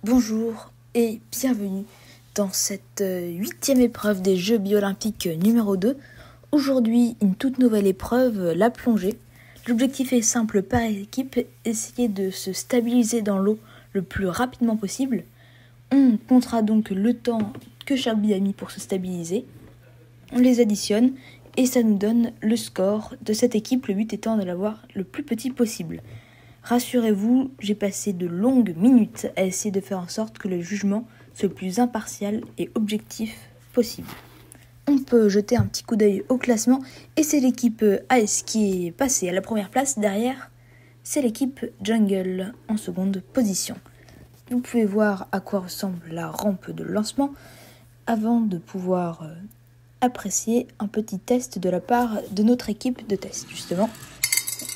Bonjour et bienvenue dans cette 8e épreuve des Jeux Bio-Olympiques numéro 2. Aujourd'hui, une toute nouvelle épreuve, la plongée. L'objectif est simple par équipe, essayer de se stabiliser dans l'eau le plus rapidement possible. On comptera donc le temps que Charlie a mis pour se stabiliser. On les additionne et ça nous donne le score de cette équipe, le but étant de l'avoir le plus petit possible. Rassurez-vous, j'ai passé de longues minutes à essayer de faire en sorte que le jugement soit le plus impartial et objectif possible. On peut jeter un petit coup d'œil au classement et c'est l'équipe Ice qui est passée à la première place. Derrière, c'est l'équipe Jungle en seconde position. Vous pouvez voir à quoi ressemble la rampe de lancement avant de pouvoir apprécier un petit test de la part de notre équipe de test, justement.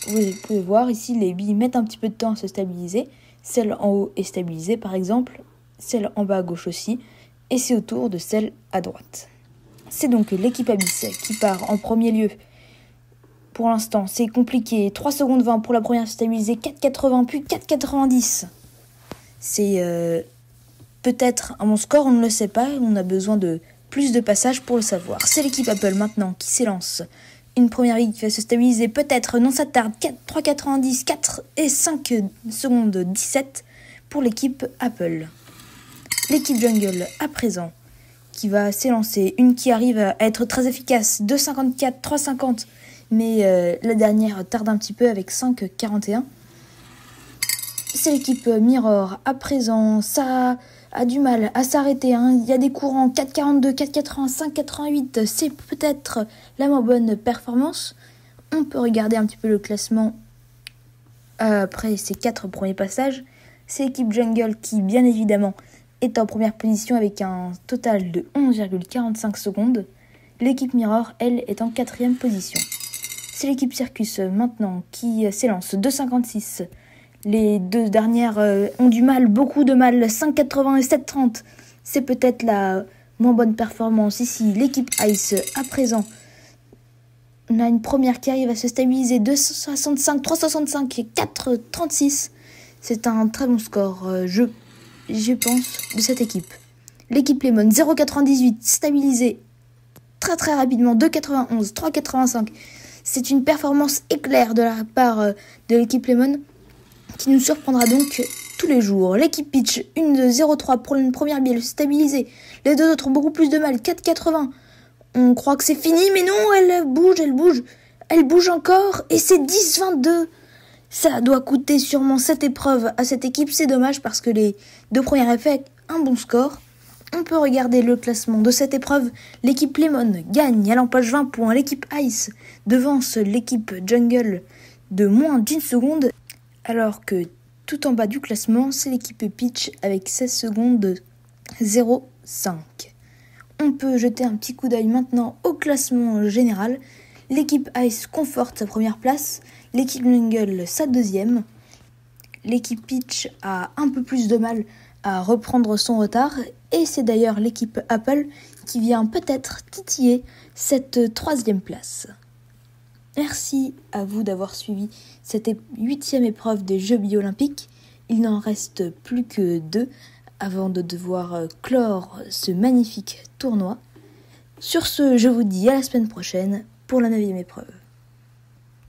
Vous pouvez voir ici, les billes mettent un petit peu de temps à se stabiliser. Celle en haut est stabilisée par exemple, celle en bas à gauche aussi, et c'est au tour de celle à droite. C'est donc l'équipe Abyss qui part en premier lieu. Pour l'instant, c'est compliqué. 3 secondes 20 pour la première stabilisée, 4,80 puis 4,90. C'est peut-être un bon score, on ne le sait pas, on a besoin de plus de passages pour le savoir. C'est l'équipe Apple maintenant qui s'élance. Une première ligne qui va se stabiliser, peut-être, non ça tarde, 3,90, 4 et 5 secondes 17 pour l'équipe Apple. L'équipe Jungle, à présent, qui va s'élancer, une qui arrive à être très efficace, 2,54, 3,50, mais la dernière tarde un petit peu avec 5,41. C'est l'équipe Mirror, à présent, ça a du mal à s'arrêter, Il y a des courants 4,42, 4,80, 5,88, c'est peut-être la moins bonne performance. On peut regarder un petit peu le classement après ces 4 premiers passages. C'est l'équipe Jungle qui, bien évidemment, est en première position avec un total de 11,45 secondes. L'équipe Mirror, elle, est en 4e position. C'est l'équipe Circus, maintenant, qui s'élance, 2,56. Les deux dernières ont du mal, beaucoup de mal, 5,80 et 7,30. C'est peut-être la moins bonne performance ici. L'équipe Ice, à présent, on a une première qui arrive à se stabiliser, 2,65, 3,65 et 4,36. C'est un très bon score, je pense, de cette équipe. L'équipe Lemon, 0,98, stabilisé très très rapidement, 2,91, 3,85. C'est une performance éclair de la part de l'équipe Lemon, qui nous surprendra donc tous les jours. L'équipe Peach, une de 0,3 pour une première bille stabilisée. Les deux autres ont beaucoup plus de mal, 4,80. On croit que c'est fini, mais non, elle bouge encore, et c'est 10,22. Ça doit coûter sûrement cette épreuve à cette équipe, c'est dommage parce que les deux premières fait un bon score. On peut regarder le classement de cette épreuve. L'équipe Lemon gagne, elle empoche 20 points. L'équipe Ice devance l'équipe Jungle de moins d'une seconde. Alors que tout en bas du classement, c'est l'équipe Peach avec 16 secondes 0,5. On peut jeter un petit coup d'œil maintenant au classement général. L'équipe Ice conforte sa première place, l'équipe Jungle sa deuxième. L'équipe Peach a un peu plus de mal à reprendre son retard et c'est d'ailleurs l'équipe Apple qui vient peut-être titiller cette troisième place. Merci à vous d'avoir suivi cette 8e épreuve des Jeux Bio-Olympiques. Il n'en reste plus que 2 avant de devoir clore ce magnifique tournoi. Sur ce, je vous dis à la semaine prochaine pour la 9e épreuve.